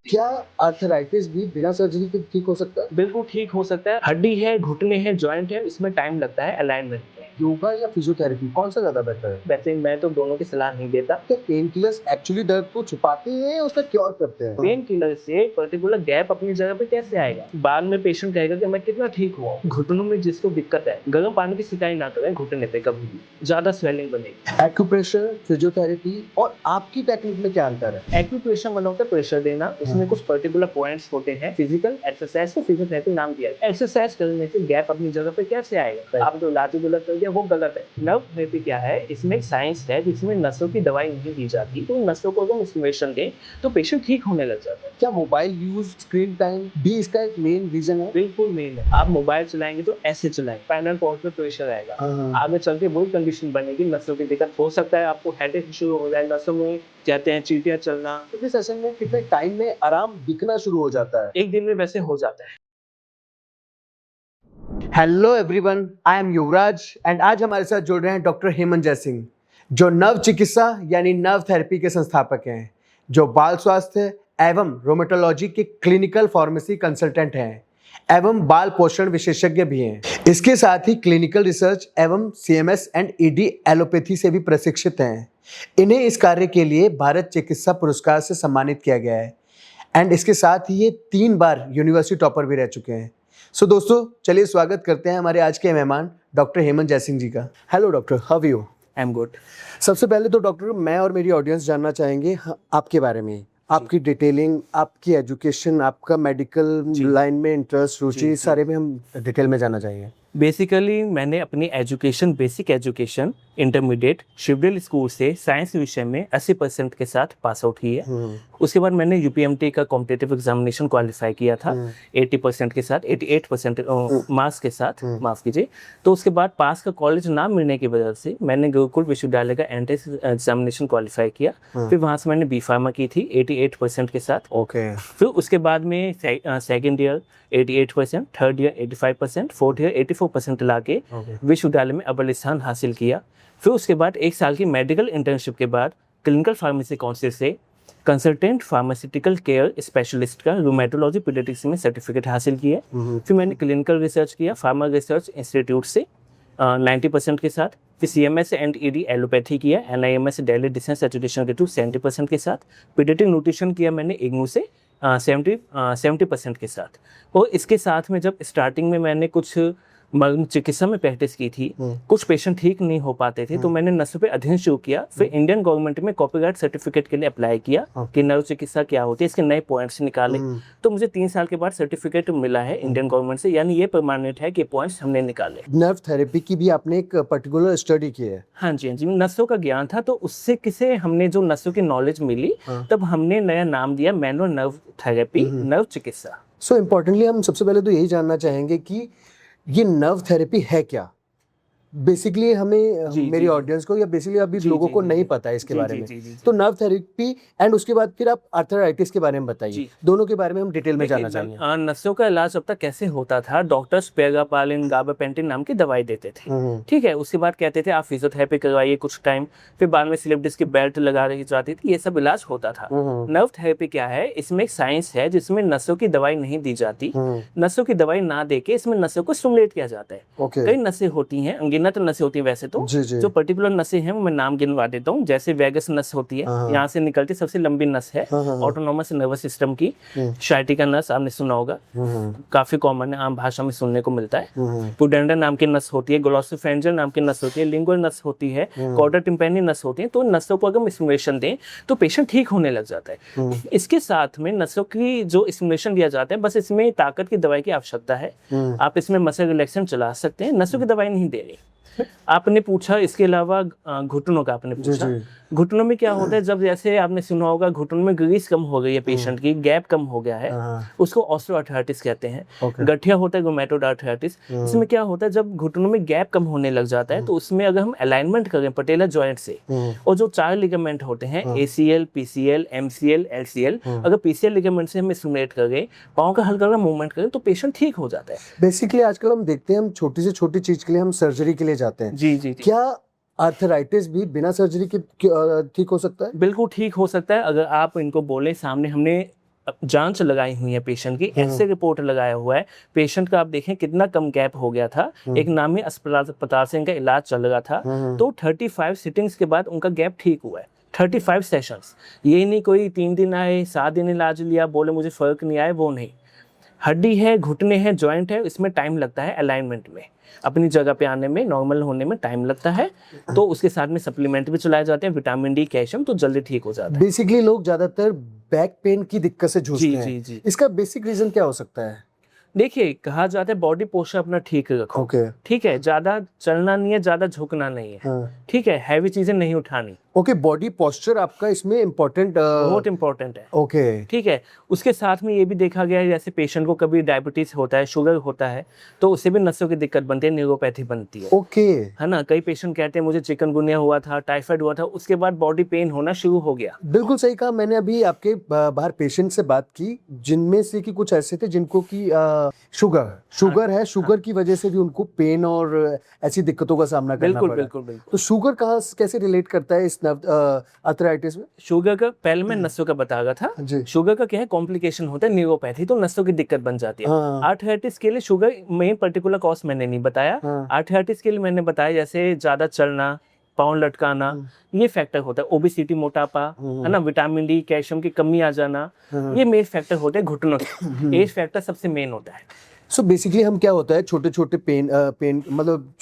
क्या आर्थराइटिस भी बिना सर्जरी के ठीक हो सकता है? बिल्कुल ठीक हो सकता है। हड्डी है, घुटने हैं, जॉइंट है, इसमें टाइम लगता है अलाइनमेंट में। योगा या फिजियोथेरेपी कौन सा ज़्यादा बेहतर है? वैसे मैं तो दोनों की सलाह नहीं देता। क्या पेन किलर्स एक्चुअली दर्द को छुपाते हैं या उसका क्योर करते हैं? पेन किलर से पर्टिकुलर गैप अपनी जगह पे कैसे आएगा? बाद में पेशेंट कहेगा कि मैं कितना ठीक हुआ हूँ। घुटनों में जिसको दिक्कत है, गर्म पानी की सिकाई ना करें घुटने पे कभी भी, ज़्यादा स्वेलिंग बनेगी। एक्यूप्रेशर, फिजियोथेरेपी और आपकी टेक्निक में क्या अंतर है? एक्यूप्रेशर मतलब होता है प्रेशर देना, इसमें कुछ पर्टिकुलर पॉइंट्स होते हैं। फिजिकल एक्सरसाइज को फिजियोथेरेपी नाम दिया है। एक्सरसाइज करने से गैप अपनी जगह पे कैसे आएगा? आप जो लातू गलत कर दिया वो गलत है। नर्व थेरेपी क्या है? इसमें एक साइंस है जिसमें नसों की दवाई नहीं दी जाती, तो नसों को हम स्टिमुलेशन दें तो पेशेंट ठीक होने लग जाता है। क्या मोबाइल यूज, स्क्रीन टाइम भी इसका एक मेन रीजन है? बिल्कुल मेन है। आप मोबाइल चलाएंगे तो ऐसे चलाएं, स्पाइनल कॉर्ड पे प्रेशर आएगा। हाँ। आगे चल के वही कंडीशन बनेगी, नसों की दिक्कत हो सकता है, आपको हेडेक इशू हो जाए, नसों में कहते हैं चींटियां चलना। तो इस सेशन में कितने टाइम में आराम दिखना शुरू हो जाता है? एक दिन में वैसे हो जाता है। Hello everyone, I am Yuvraj and आज हमारे साथ जुड़ रहे हैं डॉक्टर हेमंत जय सिंह, जो नर्व चिकित्सा यानी नर्व थेरेपी के संस्थापक हैं, जो बाल स्वास्थ्य एवं रोमेटोलॉजी के क्लिनिकल फार्मेसी कंसल्टेंट हैं एवं बाल पोषण विशेषज्ञ भी हैं। इसके साथ ही क्लिनिकल रिसर्च एवं सीएमएस एंड ईडी एलोपैथी से भी प्रशिक्षित हैं। इन्हें इस कार्य के लिए भारत चिकित्सा पुरस्कार से सम्मानित किया गया है एंड इसके साथ ही ये 3 बार यूनिवर्सिटी टॉपर भी रह चुके हैं। सो दोस्तों, चलिए स्वागत करते हैं हमारे आज के मेहमान डॉक्टर हेमंत जय सिंह जी का। Hello doctor, how are you? I am good. सबसे पहले तो डॉक्टर, मैं और मेरी ऑडियंस जानना चाहेंगे आपके बारे में, आपकी डिटेलिंग, आपकी एजुकेशन, आपका मेडिकल लाइन में इंटरेस्ट, रुचि, सारे में हम डिटेल में जानना चाहेंगे। बेसिकली मैंने अपनी एजुकेशन, बेसिक एजुकेशन इंटरमीडिएट शिवडल स्कूल से साइंस विषय में 80% के साथ पास आउट की है। उसके बाद मैंने यूपीएमटी का कॉम्पिटिटिव एग्जामिनेशन क्वालिफाई किया था 80% के साथ, 88% मार्क्स के साथ, माफ कीजिए। तो उसके बाद पास का कॉलेज ना मिलने की वजह से मैंने गुरुकुल विश्वविद्यालय का एंट्रेंस एग्जामिनेशन क्वालिफाई किया। फिर वहाँ से मैंने बी फार्मा की थी 88% के साथ। ओके। फिर उसके बाद में second year 88%, third year 85%, fourth year 84% लाके विश्वविद्यालय में अव्वल स्थान हासिल किया। फिर उसके बाद 1 साल की मेडिकल इंटर्नशिप के बाद क्लिनिकल फार्मेसी काउंसिल से कंसल्टेंट फार्मास्यूटिकल केयर स्पेशलिस्ट का रूमेटोलॉजी पीडियाट्रिक्स में सर्टिफिकेट हासिल किया। फिर मैंने क्लिनिकल रिसर्च किया फार्मा रिसर्च इंस्टीट्यूट से 90% के साथ। फिर सीएमएस एंड ईडी एलोपैथी किया एनआईएमएस दिल्ली डिस्टेंस एजुकेशन के थ्रू 70% के साथ। पीडियाट्रिक न्यूट्रिशन किया मैंने इग्नू से 70% के साथ। और इसके साथ में जब स्टार्टिंग में मैंने कुछ मर्म चिकित्सा में प्रैक्टिस की थी, कुछ पेशेंट ठीक नहीं हो पाते थे, तो मैंने नसों पे अध्ययन शुरू किया। फिर इंडियन गवर्नमेंट में कॉपीराइट सर्टिफिकेट के लिए अप्लाई किया कि नर्व चिकित्सा क्या होती है, इसके नए पॉइंट्स निकाले। तो मुझे 3 साल के बाद सर्टिफिकेट मिला है इंडियन गवर्नमेंट से, यानी ये प्रमाणित है कि पॉइंट्स हमने निकाले। नर्व थेरेपी की भी आपने एक पर्टिकुलर स्टडी की है? हाँ जी, हाँ जी, नसों का ज्ञान था, तो उससे किसे हमने जो नसों की नॉलेज मिली, तब हमने नया नाम दिया मैनुअल नर्व थेरेपी, नर्व चिकित्सा। सो इम्पोर्टेंटली हम सबसे पहले तो यही जानना चाहेंगे कि ये नर्व थेरेपी है क्या? बेसिकली हमें, मेरी ऑडियंस को या बेसिकली अभी लोगों को नहीं पता है इसके बारे में। तो नर्व थेरेपी एंड उसके बाद फिर आप आर्थराइटिस के बारे में बताइए। दोनों के बारे में हम डिटेल में जानना चाहेंगे। नसों का इलाज अब तक कैसे होता था, डॉक्टर्स पेगापालिन, गाबापेंटिन नाम की दवाई देते थे, ठीक है। उसके बाद कहते थे आप फिजियोथेरेपी करवाइए कुछ टाइम, फिर बाद में स्लिप डिस्क की बेल्ट लगा रही जाती थी, ये सब इलाज होता था। नर्व थेरेपी क्या है? इसमें एक साइंस है जिसमें नसों की दवाई नहीं दी जाती। नसों की दवाई ना देके इसमें नसों को स्टिमुलेट किया जाता है। कई नसें होती हैं, अनगिनत नसें होती हैं वैसे तो, जो पर्टिकुलर नसें हैं वो मैं नाम गिनवा देता हूँ। जैसे वेगस नस होती है, यहाँ से निकलती सबसे लंबी नस है ऑटोनोमस नर्वस सिस्टम की। शाइटिका नस आपने सुना होगा, काफी कॉमन है, आम भाषा में सुनने को मिलता है। पुडेंडर नाम की नस होती है, ग्लोसोफेरेंजियल नाम की नस होती है, लिंगुअल नस होती है, कॉर्डा टिम्पैनी नस होती है। तो नसों को अगर स्टिमुलेशन दें तो पेशेंट ठीक होने लग जाता है। इसके साथ में नसों की जो स्टिमुलेशन दिया जाता है, बस इसमें ताकत की दवाई की आवश्यकता है। आप इसमें मसल रिलैक्सेशन चला सकते हैं, नसों की दवाई नहीं दे रही। आपने पूछा इसके अलावा घुटनों का, आपने पूछा घुटनों में क्या होता है, जब जैसे आपने सुना होगा घुटनों में ग्रीस कम हो गई है पेशेंट की, गैप कम हो गया है, उसको ऑस्टियोआर्थराइटिस कहते हैं। गठिया होता है रूमेटोइड आर्थराइटिस। इसमें क्या होता है, जब घुटनों में गैप कम होने लग जाता है तो उसमें अगर हम अलाइनमेंट करें पटेला जॉइंट से, और जो 4 लिगामेंट होते हैं एसीएल, पीसीएल, एमसीएल, एलसीएल, अगर पीसीएल लिगामेंट से हम स्टिमुलेट करें, पाँव का हल्का मूवमेंट करें, तो पेशेंट ठीक हो जाता है। बेसिकली आजकल हम देखते हैं, हम छोटी से छोटी चीज के लिए हम सर्जरी के लिए जाते हैं। जी। क्या आर्थराइटिस भी बिना सर्जरी के ठीक हो सकता है? बिल्कुल ठीक हो सकता है। अगर आप इनको बोले, सामने हमने जांच लगाई हुई है पेशेंट की, एक्सरे रिपोर्ट लगाया हुआ है पेशेंट का, आप देखें कितना कम गैप हो गया था। एक नामी अस्पताल से इनका इलाज चल रहा था, तो 35 सिटिंग्स के बाद उनका गैप ठीक हुआ है। 35 सेशंस, ये नहीं कोई 3 दिन आए 7 दिन इलाज लिया बोले मुझे फर्क नहीं आया, वो नहीं। हड्डी है, घुटने हैं, जॉइंट है, इसमें टाइम लगता है अलाइनमेंट में, अपनी जगह पे आने में, नॉर्मल होने में टाइम लगता है। तो उसके साथ में सप्लीमेंट भी चलाए जाते हैं, विटामिन डी, कैल्शियम, तो जल्दी ठीक हो जाता है। बेसिकली लोग ज्यादातर बैक पेन की दिक्कत से जूझते जी हैं। जी जी। इसका बेसिक रीजन क्या हो सकता है? देखिए, कहा जाता है बॉडी पोस्चर अपना ठीक रखो। ओके। ठीक है, ज्यादा चलना नहीं है, ज्यादा झुकना नहीं है। हाँ। ठीक है, हैवी चीजें नहीं उठानी। ओके, बॉडी पोस्चर आपका इसमें इम्पोर्टेंट बहुत इंपॉर्टेंट है। ओके। ठीक है, उसके साथ में ये भी देखा गया है, जैसे पेशेंट को कभी डायबिटीज होता है, शुगर होता है, तो उससे भी नसों की दिक्कत बनती है, न्यूरोपैथी बनती है। ओके। है ना, कई पेशेंट कहते हैं मुझे चिकनगुनिया हुआ था, टाइफाइड हुआ था, उसके बाद बॉडी पेन होना शुरू हो गया। बिल्कुल सही कहा। मैंने अभी आपके बाहर पेशेंट से बात की, जिनमें से कि कुछ ऐसे थे जिनको की शुगर है, शुगर की वजह से भी उनको पेन और ऐसी दिक्कतों का सामना करना बिल्कुल पड़ा। बिल्कुल बिल्कुल। तो शुगर कहाँ कैसे रिलेट करता है इस आर्थराइटिस में? शुगर का पहले मैं नसों का बता रहा था। जी। शुगर का क्या है, कॉम्प्लिकेशन होता है न्यूरोपैथी, तो नसों की दिक्कत बन जाती है। हाँ। आर्थराइटिस के लिए शुगर में पर्टिकुलर कॉज मैंने नहीं बताया। हाँ। आर्थराइटिस के लिए मैंने बताया जैसे ज्यादा चलना, पाँव लटकाना, ये फैक्टर होता है। ओबेसिटी, मोटापा, है ना, विटामिन डी, कैल्शियम की कमी आ जाना, ये मेन फैक्टर होते हैं घुटनों के। एज फैक्टर सबसे मेन होता है। सो बेसिकली हम क्या होता है, छोटे छोटे पेन मतलब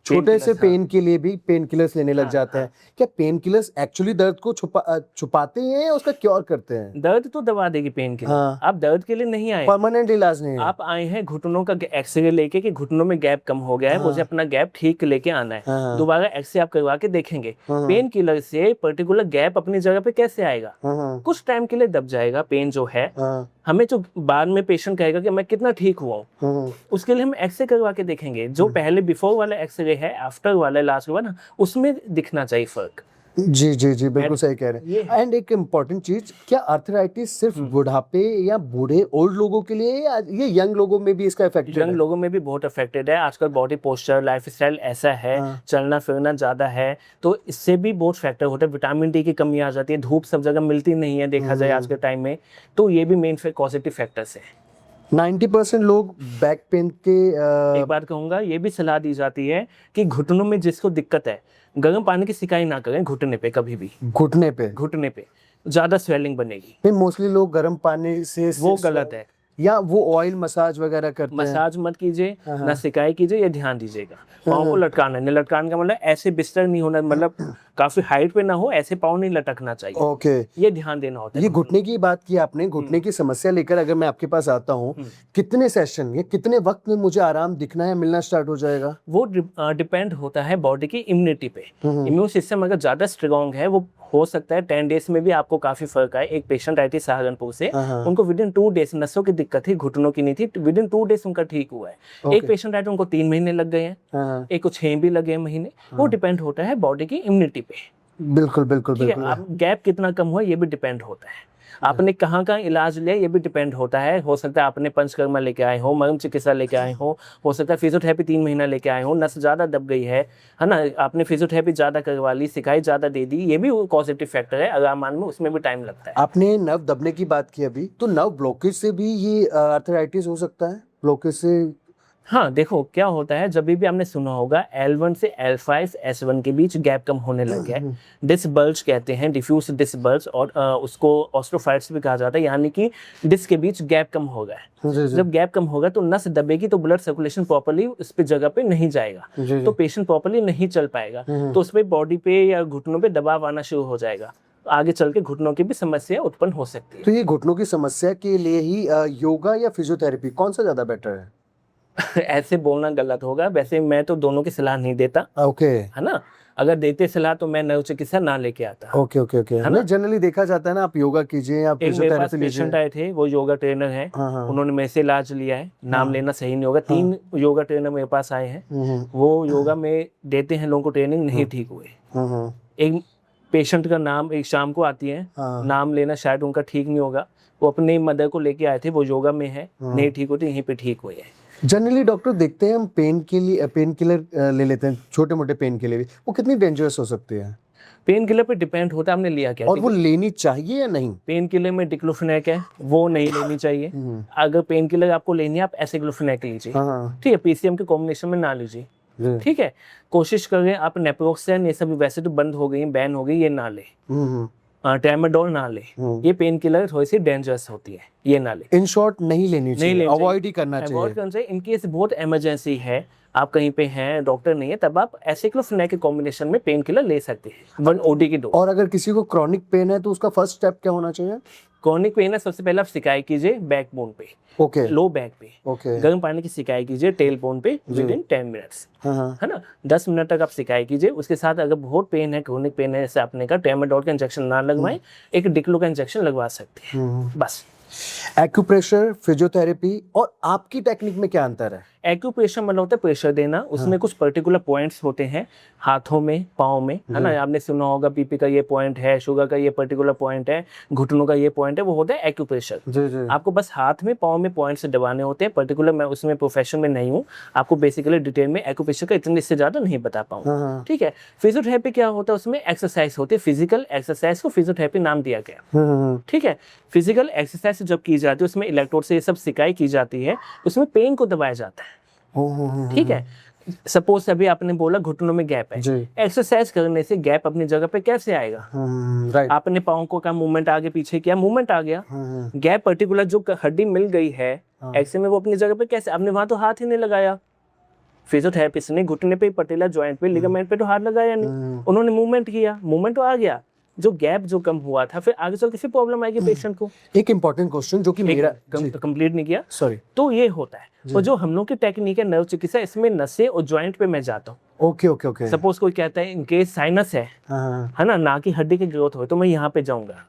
छोटे से पेन के लिए भी पेन किलर्स लेने लग जाते हैं। क्या पेन किलर्स एक्चुअली दर्द को छुपाते हैं या उसका क्योर करते हैं? दर्द तो दबा देगी पेन के लिए। हाँ। आप दर्द के लिए नहीं आए, परमानेंट इलाज नहीं है। आप आए हैं घुटनों का एक्सरे लेके कि घुटनों में गैप कम हो गया है, मुझे अपना गैप ठीक लेके आना है। हाँ। दोबारा एक्सरे आप करवा के देखेंगे। हाँ। पेन किलर से पर्टिकुलर गैप अपनी जगह पे कैसे आएगा? हाँ। कुछ टाइम के लिए दब जाएगा पेन जो है। हाँ। हमें जो बाद में पेशेंट कहेगा कि मैं कितना ठीक हुआ हूँ, हाँ। उसके लिए हम एक्सरे करवा के देखेंगे। जो पहले बिफोर वाला एक्सरे है, आफ्टर वाला इलाज हुआ ना, उसमें दिखना चाहिए फर्क। जी जी जी, बिल्कुल सही कह रहे ये हैं। एंड एक इम्पॉर्टेंट चीज, क्या आर्थराइटिस सिर्फ बुढ़ापे या बूढ़े ओल्ड लोगों के लिए है या ये यंग लोगों में भी इसका इफेक्ट है? यंग लोगों में भी बहुत अफेक्टेड है। आजकल बॉडी पोस्चर, लाइफस्टाइल ऐसा है, चलना फिरना ज्यादा है, तो इससे भी बहुत फैक्टर होता है। विटामिन डी की कमी आ जाती है, धूप सब जगह मिलती नहीं है देखा जाए आज के टाइम में, तो ये भी मेन पॉजिटिव फैक्टर्स है। 90% लोग बैक पेन के एक बात कहूंगा, ये भी सलाह दी जाती है कि घुटनों में जिसको दिक्कत है, गर्म पानी की सिकाई ना करें घुटने पे कभी भी। घुटने पे ज्यादा स्वेलिंग बनेगी। मोस्टली लोग गर्म पानी से वो गलत है। या वो ऑयल मसाज वगैरह करते हैं। मसाज मत कीजिए, ना सिकाई कीजिए, ये ध्यान दीजिएगा। पाँव को लटकाना नहीं, लटकाने का मतलब ऐसे बिस्तर नहीं होना, मतलब काफी हाइट पे ना हो, ऐसे पाँव नहीं लटकना चाहिए। ओके। ये ध्यान देना होता है। ये घुटने की बात की आपने, घुटने की समस्या लेकर अगर मैं आपके पास आता हूँ, कितने सेशन या कितने वक्त में मुझे आराम दिखना है, मिलना स्टार्ट हो जाएगा? वो डिपेंड होता है बॉडी की इम्यूनिटी पे। इम्यून सिस्टम अगर ज्यादा स्ट्रॉन्ग है, वो हो सकता है 10 डेज में भी आपको काफी फर्क आए। एक पेशेंट आई थी सहारनपुर से, उनको विद इन 2 डेज, नसों की दिक्कत थी, घुटनों की नहीं थी, विद इन 2 डेज उनका ठीक हुआ है। एक पेशेंट आए थे, उनको 3 महीने लग गए हैं, एक को 6 भी लगे हैं महीने। वो डिपेंड होता है बॉडी की इम्यूनिटी पे। बिल्कुल बिल्कुल बिल्कुल। आप गैप कितना कम हुआ ये भी डिपेंड होता है। आपने कहाँ इलाज लिया ये भी डिपेंड होता है। हो सकता है आपने पंचकर्मा लेके आए हो, मर्म चिकित्सा लेके आए हो सकता है फिजियोथेरेपी 3 महीना लेके आए हो, नस ज्यादा दब गई है ना, आपने फिजियोथेरेपी ज्यादा करवा ली, सिकाई ज्यादा दे दी, ये भी पॉजिटिव फैक्टर है आराम आने में, उसमें भी टाइम लगता है। आपने नर्व दबने की बात की अभी, तो नर्व ब्लॉकेज से भी ये आर्थराइटिस हो सकता है? ब्लॉकेज से हाँ, देखो क्या होता है, जब भी आपने सुना होगा L1 से L5 S1 के बीच गैप कम होने लग गया है, डिस्क बल्ज कहते हैं, डिफ्यूज डिस्क बल्ज, और उसको ऑस्टियोफाइट्स भी कहा जाता है, यानी कि डिस्क के बीच गैप कम हो गया है। जब गैप कम होगा तो नस दबेगी, तो ब्लड सर्कुलेशन प्रॉपर्ली उस पे जगह पे नहीं जाएगा, तो पेशेंट प्रॉपर्ली नहीं चल पाएगा, तो उस पे बॉडी पे या घुटनों पे दबाव आना शुरू हो जाएगा, आगे चल के घुटनों की भी समस्या उत्पन्न हो सकती है। तो ये घुटनों की समस्या के लिए ही योगा या फिजियोथेरेपी कौन सा ज्यादा बेटर है? ऐसे बोलना गलत होगा, वैसे मैं तो दोनों की सलाह नहीं देता। ओके। है ना, अगर देते सलाह तो मैं नर्व चिकित्सा ना लेके आता। Okay okay okay. है ना, जनरली देखा जाता है ना, आप योगा कीजिए, आप फिजियोथेरेपी लीजिए। पेशेंट आए थे, वो योगा ट्रेनर हैं, उन्होंने मेरे से इलाज लिया है, नाम लेना सही नहीं होगा। 3 योगा ट्रेनर मेरे पास आए हैं, वो योगा में देते हैं लोगों को ट्रेनिंग, नहीं ठीक हुए। एक पेशेंट का नाम, एक शाम को आती है, नाम लेना शायद उनका ठीक नहीं होगा, वो अपने मदर को लेके आए थे, वो योगा में है, नहीं ठीक होती, यहीं पे ठीक हुए है। जनरली डॉक्टर देखते हैं हम पेन के लिए पेन किलर ले लेते हैं, छोटे मोटे पेन के लिए भी, वो कितनी डेंजरस हो सकती है? पेन किलर पे डिपेंड होता है आपने लिया क्या। और वो लेनी चाहिए या नहीं? पेन किलर में डिक्लोफेनाक है, वो नहीं लेनी चाहिए। अगर पेन किलर आपको लेनी है, आप एसिक्लोफेनाक लीजिए, हाँ ठीक है, पीसीएम के कॉम्बिनेशन में ना लीजिए, जी। ठीक है। कोशिश करें आप नेप्रोक्सेन, ये सब वैसे तो बंद हो गई, बैन हो गई, ये ना ले। ट्रेमाडोल ना ले, ये पेन किलर थोड़ी सी डेंजरस होती है, ये ना ले। इन शॉर्ट नहीं लेनी चाहिए, अवॉइड ही करना चाहिए। अवॉइड करना चाहिए। इनकेस बहुत इमरजेंसी है, आप कहीं पे हैं, डॉक्टर नहीं है, तब आप एसिक्लोफेनाक के कॉम्बिनेशन में पेन किलर ले सकते हैं 1 OD की डोज। और अगर किसी को क्रॉनिक पेन है तो उसका फर्स्ट स्टेप क्या होना चाहिए? क्रॉनिक पेन है, सबसे पहले आप सिकाई कीजिए बैक बोन पे, ओके लो बैक पे, ओके गर्म पानी की सिकाई कीजिए टेल बोन पे विदिन 10 मिनट्स, हाँ है ना। 10 मिनट तक आप सिकाई कीजिए। उसके साथ अगर बहुत पेन है, क्रोनिक पेन है, जैसे आपने कहा, ट्रेमाडोल का इंजेक्शन ना लगवाएं, एक डिक्लो का इंजेक्शन लगवा सकते हैं बस। एक्यूप्रेशर, फिजियोथेरेपी और आपकी टेक्निक में क्या अंतर है? एक्यूप्रेशर मतलब होता है प्रेशर देना, उसमें कुछ पर्टिकुलर पॉइंट्स होते हैं हाथों में, पाँव में, है ना। आपने सुना होगा बीपी का ये पॉइंट है, शुगर का ये पर्टिकुलर पॉइंट है, घुटनों का ये पॉइंट है, वो होता है एक्यूप्रेशर। जी जी। आपको बस हाथ में, पाँव में पॉइंट्स दबाने होते हैं। पर्टिकुलर मैं उसमें प्रोफेशन में नहीं हूँ, आपको बेसिकली डिटेल में एक्यूप्रेशर का इतने इससे ज्यादा नहीं बता पाऊँ, ठीक है। फिजियोथेरेपी क्या होता है, उसमें एक्सरसाइज होती है, फिजिकल एक्सरसाइज को फिजियोथेरेपी नाम दिया गया, ठीक है। फिजिकल एक्सरसाइज जब की जाती है, उसमें इलेक्ट्रोड से ये सब सिकाई की जाती है, उसमें पेन को दबाया जाता है, ठीक है। सपोज अभी आपने बोला घुटनों में गैप है, एक्सरसाइज करने से गैप अपनी जगह पे कैसे आएगा? राइट। आपने पाँव को का मूवमेंट आगे पीछे किया, मूवमेंट आ गया, गैप पर्टिकुलर जो हड्डी मिल गई है एक्स में, वो अपनी जगह पे कैसे? आपने वहां तो हाथ ही नहीं लगाया, फिजियोथेरेपिस्ट ने घुटने पे, पटेला जॉइंट पे, लिगामेंट पे तो हाथ लगाया नहीं, उन्होंने मूवमेंट किया, मूवमेंट तो आ गया, जो गैप जो कम हुआ था, फिर आगे चल के फिर प्रॉब्लम आएगी पेशेंट को। एक इंपॉर्टेंट क्वेश्चन जो कि मेरा कंप्लीट नहीं किया, सॉरी। तो ये होता है। और जो हम लोग की टेक्निक है नर्व चिकित्सा, इसमें नसें और जॉइंट पे मैं जाता हूँ। Okay okay okay. सपोज कोई कहता है इनकेस साइनस है ना, ना की हड्डी की ग्रोथ हो, तो मैं यहाँ पे जाऊंगा।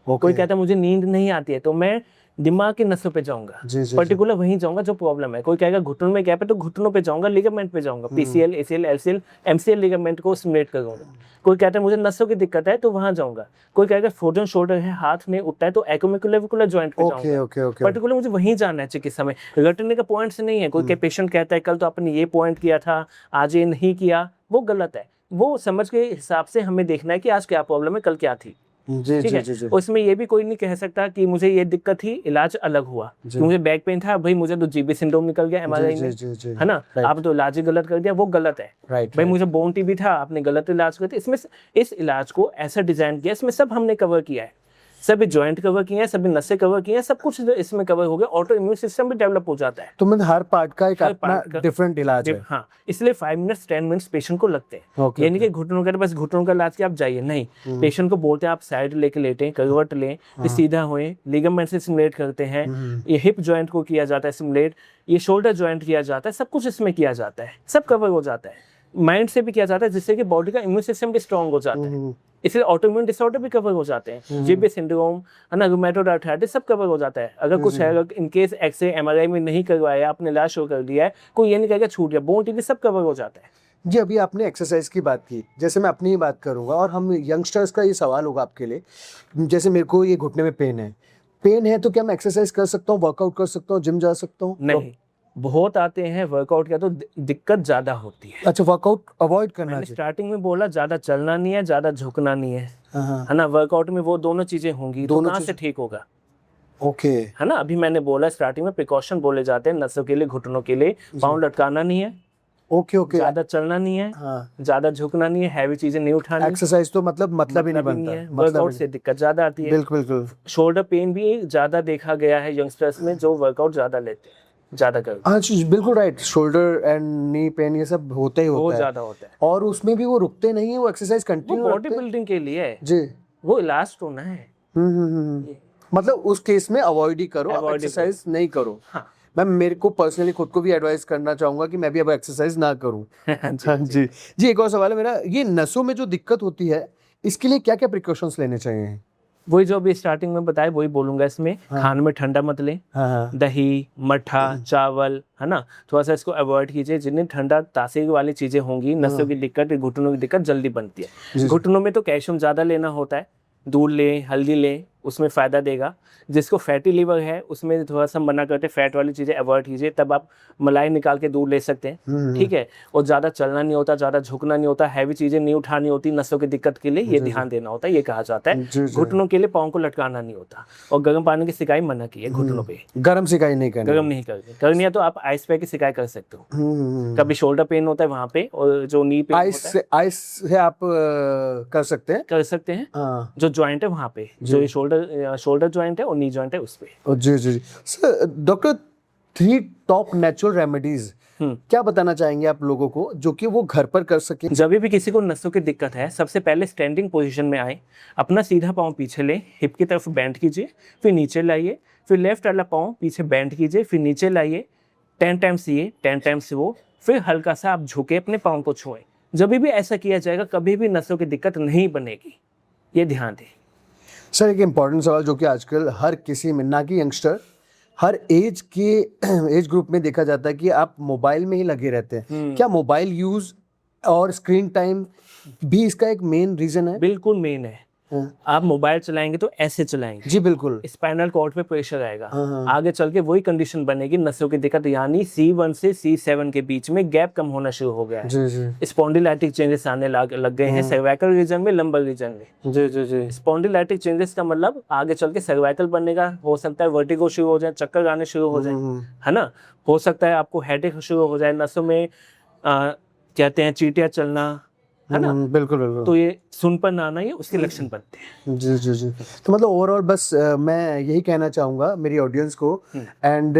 कोई कहता है मुझे नींद नहीं आती है, तो मैं दिमाग की नसों पे जाऊंगा, पर्टिकुलर वहीं जाऊंगा जो प्रॉब्लम है। कोई कहेगा घुटनों में गैप है, तो घुटनों पे जाऊंगा, लिगामेंट पे जाऊंगा, PCL, ACL, LCL, MCL ligament को स्टिमुलेट करूंगा। कोई कहता है मुझे नसों की दिक्कत है, तो वहां जाऊंगा। कोई कहेगा फ्रोजन शोल्डर है, हाथ नहीं उठता है, तो एक्रोमिकुलर जॉइंट पे जाऊंगा। पर्टिकुलर मुझे वहीं जाना है चिकित्सा में, रटने का पॉइंट्स नहीं है। कोई पेशेंट कहता है कल तो आपने ये पॉइंट किया था, आज ये नहीं किया, वो गलत है। वो समझ के हिसाब से हमें देखना है कि आज क्या प्रॉब्लम है, कल क्या थी, ठीक है। उसमें ये भी कोई नहीं कह सकता कि मुझे ये दिक्कत थी, इलाज अलग हुआ, कि मुझे बैक पेन था, भाई मुझे तो जीबी सिंड्रोम निकल गया एमआरआई में, है ना, आप तो इलाज ही गलत कर दिया, वो गलत है। भाई मुझे बोन टीबी था, आपने गलत इलाज कर दिया। इसमें इस इलाज को ऐसा डिजाइन किया, इसमें सब हमने कवर किया है, सभी जॉइंट कवर किए हैं, सभी नसें कवर किए हैं, सब कुछ इसमें कवर हो गया। ऑटो इम्यून सिस्टम भी डेवलप हो जाता है। तो मतलब हर पार्ट का एक अपना डिफरेंट इलाज है। हाँ, इसलिए 5 मिनट्स 10 मिनट्स पेशेंट को लगते हैं। यानी कि घुटनों का बस घुटनों का इलाज के आप जाइए नहीं, पेशेंट को बोलते हैं आप साइड लेके लेटें, करवट लें, फिर सीधा होएं, लिगामेंट से स्टिमुलेट करते हैं, ये हिप जॉइंट को किया जाता है स्टिमुलेट, ये शोल्डर जॉइंट किया जाता है, सब कुछ इसमें किया जाता है, सब कवर हो जाता है। माइंड से भी किया जाता है, जिससे कि बॉडी का इम्यून सिस्टम भी स्ट्रांग हो जाता है। इसलिए ऑटोइम्यून डिसऑर्डर भी कवर हो जाते हैं, जीबी सिंड्रोम, है ना, रूमेटॉइड आर्थराइटिस, सब कवर हो जाता है। अगर कुछ है, अगर इनकेस एक्सरे एमआरआई में नहीं करवाया, आपने इलाज शो कर दिया है, कोई ये नहीं कहेगा छूट गया, बोन टीबी सब कवर हो जाता है। जी, अभी आपने एक्सरसाइज की बात की, जैसे मैं अपनी ही बात करूंगा और हम यंगस्टर्स का ये सवाल होगा आपके लिए, जैसे मेरे को ये घुटने में पेन है तो क्या मैं एक्सरसाइज कर सकता हूँ, वर्कआउट कर सकता हूँ, जिम जा सकता हूँ? नहीं, बहुत आते हैं वर्कआउट किया तो दिक्कत ज्यादा होती है। अच्छा, वर्कआउट अवॉइड करना मैंने चाहिए। स्टार्टिंग में बोला ज्यादा चलना नहीं है, ज्यादा झुकना नहीं है, है ना। वर्कआउट में वो दोनों चीजें होंगी, तो कहाँ से ठीक होगा? ओके, है ना। अभी मैंने बोला स्टार्टिंग में प्रिकॉशन बोले जाते हैं, नसों के लिए, घुटनों के लिए, पाँव लटकाना नहीं है, ओके ओके, ज्यादा चलना नहीं है, ज्यादा झुकना नहीं है, हैवी चीजें नहीं उठानी। एक्सरसाइज तो मतलब ही नहीं बनता है, वर्कआउट से दिक्कत ज्यादा आती है। बिल्कुल बिल्कुल। शोल्डर पेन भी ज्यादा देखा गया है यंगस्टर्स में, जो वर्कआउट ज्यादा लेते हैं, ज्यादा कर। हाँ बिल्कुल right, shoulder and knee pain ये सब होता ही होता है, बहुत ज्यादा होता है। और उसमें भी वो रुकते नहीं है, वो एक्सरसाइज कंटिन्यू बॉडी बिल्डिंग के लिए है जी, वो इलाज तो ना है। मतलब उस केस में अवॉइड ही करो, आप एक्सरसाइज नहीं करो। हाँ। मैं मेरे को पर्सनली खुद को भी एडवाइस करना चाहूंगा कि मैं भी अब एक्सरसाइज ना करूं। जी जी। एक और सवाल है मेरा, ये नसों में जो दिक्कत होती है, इसके लिए क्या क्या प्रिकॉशंस लेने चाहिए? वही जो अभी स्टार्टिंग में बताया वही बोलूंगा। इसमें खाने में ठंडा मत लें, दही, मट्ठा, चावल, है ना, थोड़ा सा इसको अवॉइड कीजिए। जितनी ठंडा तासीर वाली चीजें होंगी, नसों की दिक्कत, घुटनों की दिक्कत जल्दी बनती है। घुटनों में तो कैल्शियम ज्यादा लेना होता है, दूध लें, हल्दी लें, उसमें फ़ायदा देगा। जिसको फैटी लीवर है उसमें थोड़ा सा मना करते हैं, फैट वाली चीज़ें अवॉइड कीजिए, तब आप मलाई निकाल के दूध ले सकते हैं, ठीक है। और ज़्यादा चलना नहीं होता, ज़्यादा झुकना नहीं होता, हैवी चीज़ें नहीं उठानी होती, नसों की दिक्कत के लिए ये ध्यान देना होता है, ये कहा जाता है। घुटनों के लिए पाँव को लटकाना नहीं होता, और गर्म पानी की सिकाई मना की है घुटनों पे, गर्म सिकाई नहीं करनी, गर्म नहीं करनी है तो आप आइस पैक की सिकाई कर सकते हो। कभी शोल्डर पेन होता है वहाँ पे, और जो नी पेन होता है आइस से आप कर सकते हैं। हाँ। जो जॉइंट है वहाँ पे, जो ये शोल्डर जॉइंट है और नी जॉइंट है उस पे। जी जी जी sir, doctor 3 top natural remedies क्या बताना चाहेंगे आप लोगों को जो कि वो घर पर कर सके? जब भी किसी को नसों की दिक्कत है, सबसे पहले स्टैंडिंग पोजीशन में आए, अपना सीधा पाँव पीछे लें, हिप की तरफ बेंड कीजिए, फिर नीचे लाइए, फिर लेफ्ट वाला पाँव पीछे बेंड कीजिए, फिर नीचे लाइए, 10 टाइम्स ये 10 टाइम्स वो, फिर हल्का सा आप झुके अपने पाँव को छुएं। जब भी ऐसा किया जाएगा कभी भी नसों की दिक्कत नहीं बनेगी, ये ध्यान दें। सर एक इम्पॉर्टेंट सवाल जो कि आजकल हर किसी में, ना कि यंगस्टर, हर एज के एज ग्रुप में देखा जाता है कि आप मोबाइल में ही लगे रहते हैं। क्या मोबाइल यूज और स्क्रीन टाइम भी इसका एक मेन रीजन है? बिल्कुल मेन है। आप मोबाइल चलाएंगे तो ऐसे चलाएंगे, जी बिल्कुल, स्पाइनल कॉर्ड पे प्रेशर आएगा, आगे चल के वही कंडीशन बनेगी, नसों की दिक्कत, यानी C1 से C7 के बीच में गैप कम होना शुरू हो गया है, जी जी, स्पॉन्डिलाइटिक चेंजेस आने लग गए हैं सर्वाइकल रीजन में, लंबर रीजन में। जी जी जी, स्पॉन्डिलाइटिक चेंजेस का मतलब आगे चल के सर्वाइकल बनने का, हो सकता है वर्टिगो शुरू हो जाए, चक्कर आने शुरू हो जाए, है ना, हो सकता है आपको हेडेक शुरू हो जाए, नसों में कहते हैं चींटियां चलना, है ना, बिल्कुल बिल्कुल, तो ये सुनपन आना, ये उसके लक्षण बनते हैं। जी जी जी। तो मतलब ओवरऑल बस मैं यही कहना चाहूँगा मेरी ऑडियंस को एंड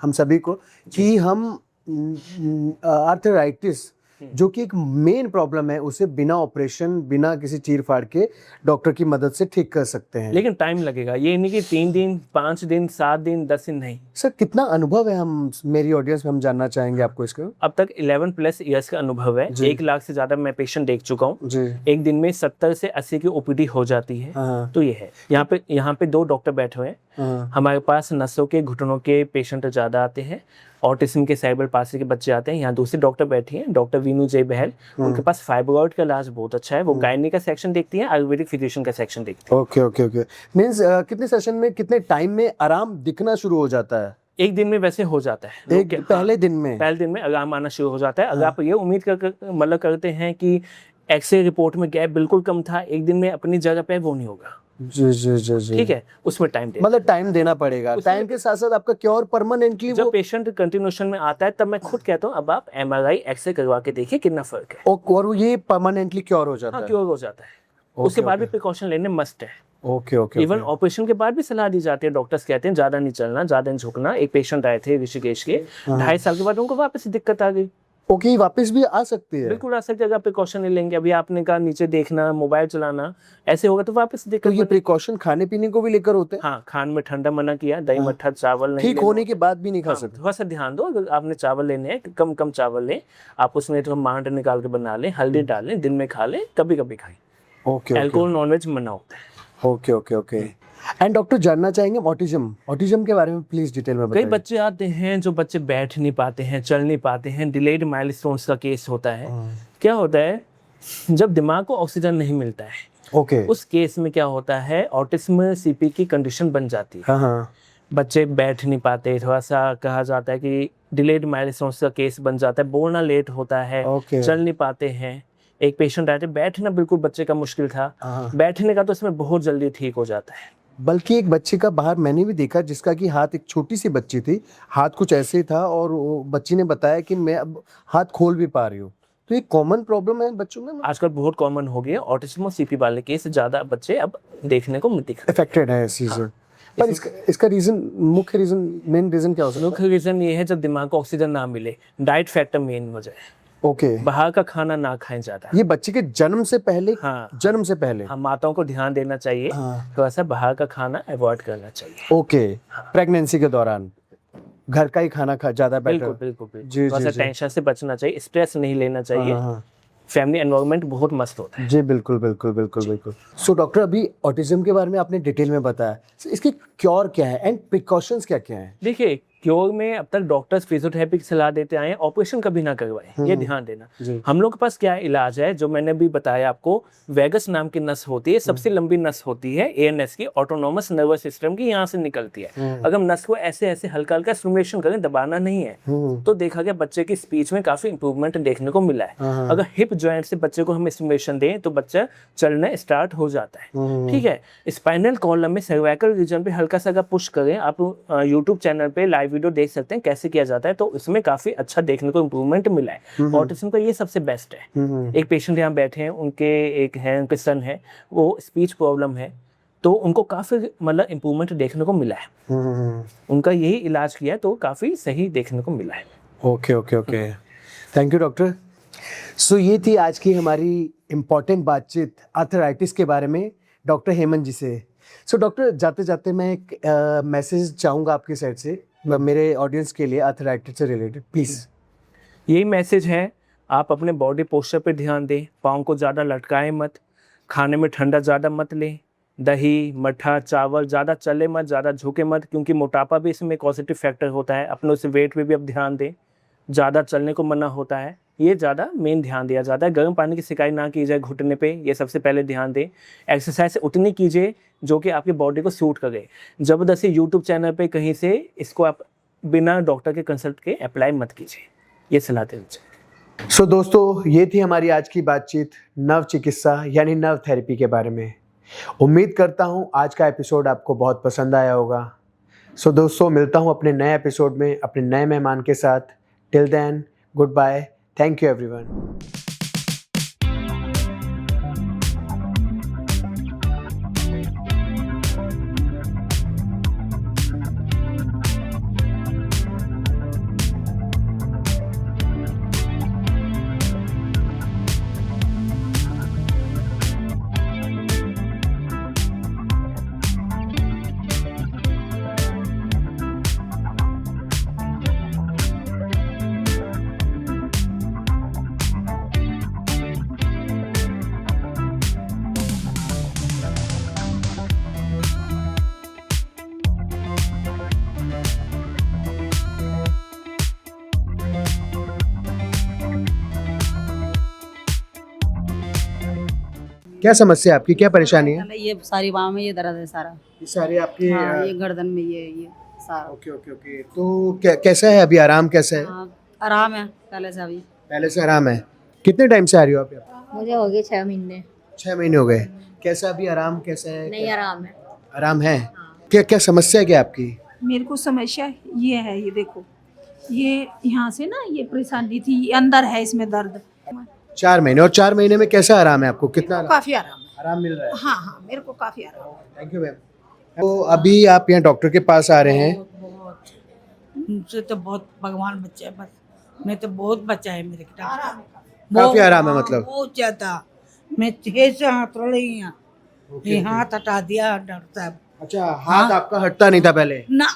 हम सभी को कि हम आर्थराइटिस जो कि एक मेन प्रॉब्लम है उसे बिना ऑपरेशन, बिना किसी चीर फाड़ के डॉक्टर की मदद से ठीक कर सकते हैं। लेकिन टाइम लगेगा, ये नहीं कि 3 दिन 5 दिन 7 दिन 10 दिन, नहीं। सर कितना अनुभव है, हम मेरी ऑडियंस में हम जानना चाहेंगे आपको इसका। अब तक 11+ ईयर्स का अनुभव है, 1 लाख से ज्यादा मैं पेशेंट देख चुका हूँ जी। एक दिन में 70 से 80 की ओपीडी हो जाती है। तो ये है, यहाँ पे 2 डॉक्टर बैठे हुए हैं। हमारे पास नसों के, घुटनों के पेशेंट ज्यादा आते हैं, ऑटिज्म के, सेरेब्रल पाल्सी के बच्चे आते हैं। यहाँ दूसरे डॉक्टर बैठी हैं, डॉक्टर वीनू जे बहल, उनके पास फाइब्रॉइड का इलाज बहुत अच्छा है, वो गायनी का सेक्शन देखती हैं, आयुर्वेदिक फिजिशियन का सेक्शन देखती हैं। ओके ओके ओके, मींस कितने सेशन में, कितने टाइम में आराम दिखना शुरू हो जाता है? एक दिन में वैसे हो जाता है, पहले दिन में आराम आना शुरू हो जाता है। अगर आप ये उम्मीद करते हैं कि एक्सरे रिपोर्ट में गैप बिल्कुल कम था, एक दिन में अपनी जगह पे, वो नहीं होगा। जी जी जी जी, ठीक है, उसमें टाइम मतलब टाइम देना पड़ेगा। टाइम के साथ साथ आपका क्योर परमानेंटली, जब पेशेंट कंटिन्यूशन में आता है तब मैं खुद कहता हूँ अब आप MRI एक्सरे करवा के देखिए कितना फर्क है, और ये परमानेंटली क्योर हो जाता है? क्योर हो जाता है। उसके बाद भी प्रिकॉशन लेने मस्ट है। ओके ओके, इवन ऑपरेशन के बाद भी सलाह दी जाती है, डॉक्टर्स कहते हैं ज्यादा नहीं चलना, ज्यादा नहीं झुकना। एक पेशेंट आए थे ऋषिकेश के, 2.5 साल के बाद उनको वापस दिक्कत आ गई। ओके, वापस भी आ सकती है? बिल्कुल आ सकती है, अगर प्रिकॉशन नहीं लेंगे। अभी आपने कहा नीचे देखना, मोबाइल चलाना, ऐसे होगा तो वापस दिक्कत। तो ये प्रिकॉशन खाने पीने को भी लेकर होते हैं? हाँ, खान में ठंडा मना किया, दही मट्ठा, चावल नहीं, ठीक होने के बाद भी नहीं खा सकते? थोड़ा सा ध्यान दो, अगर आपने चावल लेने हैं कम कम चावल लें, आप उसमें थोड़ा मांड निकाल के बना लें, हल्दी डालें, दिन में खा लें, कभी कभी खाएं। ओके, अल्कोहल नॉनवेज मना होता है। Okay okay okay. And doctor जानना चाहेंगे ऑटिज्म के बारे में प्लीज डिटेल में बताइए। कई बच्चे आते हैं जो बच्चे बैठ नहीं पाते हैं, चल नहीं पाते हैं, डिलेड माइलस्टोन्स का केस होता है। क्या होता है, जब दिमाग को ऑक्सीजन नहीं मिलता है, ओके, उस केस में क्या होता है, ऑटिज्म CP की कंडीशन बन जाती है। हाँ, बच्चे बैठ नहीं पाते, थोड़ा सा कहा जाता है कि डिलेड माइलस्टोन्स का केस बन जाता है, बोलना लेट होता है, चल नहीं पाते हैं। एक पेशेंट आए थे, बैठना बिल्कुल बच्चे का मुश्किल था, बैठने का तो इसमें बहुत जल्दी ठीक हो जाता है। बल्कि एक बच्चे का बाहर मैंने भी देखा जिसका कि हाथ, एक छोटी सी बच्ची थी, हाथ कुछ ऐसे ही था और वो बच्ची ने बताया कि मैं अब हाथ खोल भी पा रही हूँ। तो ये कॉमन प्रॉब्लम है बच्चों में, आजकल बहुत कॉमन हो गई है ऑटिज्म और CP वाले केस, ज्यादा बच्चे अब देखने को मिलते हैं, अफेक्टेड है इस चीज। पर इसका रीजन, मुख्य रीजन, मेन रीजन क्या हो सकता है? मुख्य रीजन ये है जब दिमाग को ऑक्सीजन ना मिले, डाइट फैक्टर मेन वजह है। ओके, बाहर का खाना ना खाएं ज्यादा। ये बच्चे के जन्म से पहले? हाँ, जन्म से पहले हम माताओं को ध्यान देना चाहिए, थोड़ा सा बाहर का खाना अवॉइड करना चाहिए। ओके, प्रेगनेंसी के दौरान घर का ही खाना ज्यादा बेटर? बिल्कुल बिल्कुल बिल्कुल, थोड़ा सा टेंशन से बचना चाहिए, स्ट्रेस नहीं लेना चाहिए, फैमिली एनवायरनमेंट बहुत मस्त होता है। जी बिल्कुल बिल्कुल बिल्कुल बिल्कुल। सो डॉक्टर, अभी ऑटिज्म के बारे में आपने डिटेल में बताया, इसकी क्योर क्या है एंड प्रिकॉशंस क्या क्या है? देखिए, क्योर में अब तक डॉक्टर्स फिजियोथेरेपी की सलाह देते आए हैं, ऑपरेशन कभी ना करवाएं, ये ध्यान देना। जी। हम लोग के पास क्या इलाज है, जो मैंने भी बताया आपको, वेगस नाम की नस होती है, सबसे लंबी नस होती है एएनएस की, ऑटोनोमस नर्वस सिस्टम की, यहाँ से निकलती है। अगर हम नस को ऐसे ऐसे हल्का हल्का स्टिमुलेशन करें, दबाना नहीं है, तो देखा गया बच्चे की स्पीच में काफी इंप्रूवमेंट देखने को मिला है। अगर हिप जॉइंट से बच्चे को हम स्टिमुलेशन दें तो बच्चा चलना स्टार्ट हो जाता है। ठीक है, स्पाइनल कॉलम में सर्वाइकल रीजन पे हल्का सा अगर पुश करें, आप यूट्यूब चैनल पे लाइव वीडियो देख सकते हैं कैसे किया जाता है, तो इसमें काफी अच्छा देखने को इम्प्रूवमेंट मिला है। ऑटिज्म का ये सबसे बेस्ट है। एक पेशेंट यहाँ बैठे हैं, उनके सन है, वो स्पीच प्रॉब्लम है, तो उनको काफी मतलब इम्प्रूवमेंट देखने को मिला है। उनका यही इलाज किया तो काफी सही देखने को मिला है। Okay okay okay, thank you doctor. So ये थी आज की हमारी इम्पॉर्टेंट बातचीत आर्थराइटिस के बारे में डॉक्टर हेमंत जी से। सो डॉक्टर, जाते जाते मैं एक मैसेज चाहूँगा आपकी साइड से मेरे ऑडियंस के लिए आर्थराइटिस से रिलेटेड, प्लीज़। यही मैसेज है, आप अपने बॉडी पोस्चर पे ध्यान दें, पाँव को ज़्यादा लटकाएं मत, खाने में ठंडा ज़्यादा मत लें, दही मट्ठा चावल ज़्यादा चले मत, ज़्यादा झुके मत, क्योंकि मोटापा भी इसमें पॉजिटिव फैक्टर होता है। अपने उस वेट पे भी अब ध्यान दें, ज़्यादा चलने को मना होता है, ये ज़्यादा मेन ध्यान दिया जाता है। गर्म पानी की सिकाई ना की जाए घुटने पे, ये सबसे पहले ध्यान दें। एक्सरसाइज उतनी कीजिए जो कि आपकी बॉडी को सूट करे। ज़बरदस्ती यूट्यूब चैनल पे कहीं से इसको आप बिना डॉक्टर के कंसल्ट के अप्लाई मत कीजिए, ये सलाह देनी चाहिए। सो दोस्तों, ये थी हमारी आज की बातचीत नव चिकित्सा यानी नव थेरेपी के बारे में। उम्मीद करता हूँ आज का एपिसोड आपको बहुत पसंद आया होगा। सो दोस्तों, मिलता हूँ अपने नए एपिसोड में अपने नए मेहमान के साथ। Till then, good bye, thank you everyone. क्या समस्या है आपकी, क्या परेशानी है? ये सारी बाहों में ये दर्द है सारा। ये सारे आपके हाँ, ये गर्दन में ये सारा। ओके ओके ओके, तो कैसा है अभी, आराम कैसा है? हाँ, आराम है पहले से अभी। पहले से आराम है। कितने टाइम से आ रही हो आप यहाँ पे? मुझे हो गए 6 महीने। 6 महीने हो गए। कैसा अभी आराम कैसा है? नहीं, आराम है। आराम है। क्या क्या समस्या है क्या आपकी? मेरे को समस्या ये है, ये देखो, ये यहाँ से ना ये परेशानी थी, ये अंदर है इसमें दर्द। 4 महीने, और 4 महीने में कैसा आराम है आपको? कितना काफी आराम है। आराम मिल रहा है? हाँ हाँ, मेरे को काफी आराम है। Thank you ma'am. तो अभी आप यहाँ डॉक्टर के पास आ रहे हैं। बहुत मुझसे तो बहुत भगवान बच्चा है, बस मैं तो बहुत बच्चा है मेरे काफी आराम है मतलब? बहुत ज्यादा। मैं 6 से हाथ रोड़ रही हूँ, ये हाथ हटा दिया डॉक्टर साहब। अच्छा, हाथ आपका हटता नहीं था पहले? ना,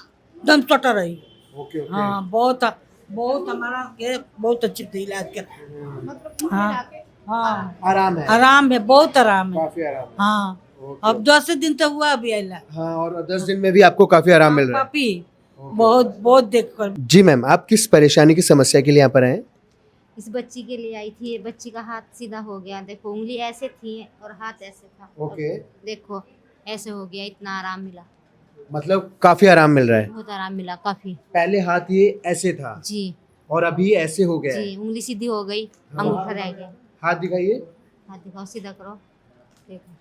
दम चटा रही। Okay okay. हाँ, बहुत बहुत हमारा के बहुत अच्छी थी इलाज कर। हाँ हाँ, आराम है? आराम है, बहुत आराम है। काफी आराम है। हाँ, अब 10 दिन तो हुआ अभी आइला। हाँ, और 10 दिन में भी आपको काफी आराम मिल रहा है? काफी बहुत बहुत देख कर। जी मैम, आप किस परेशानी की समस्या के लिए यहाँ पर आए? इस बच्ची के लिए आई थी। बच्ची का हाथ सीधा हो गया, देखो उंगली ऐसे थी और हाथ ऐसे था। ओके। देखो ऐसे हो गया, इतना आराम मिला, मतलब काफी आराम मिल रहा है? बहुत आराम मिला काफी। पहले हाथ ये ऐसे था जी और अभी ऐसे हो गया है? जी, उंगली सीधी हो गई, अंगूठा रह गया। हाथ दिखाइए। हाथ दिखाओ, सीधा करो, देखो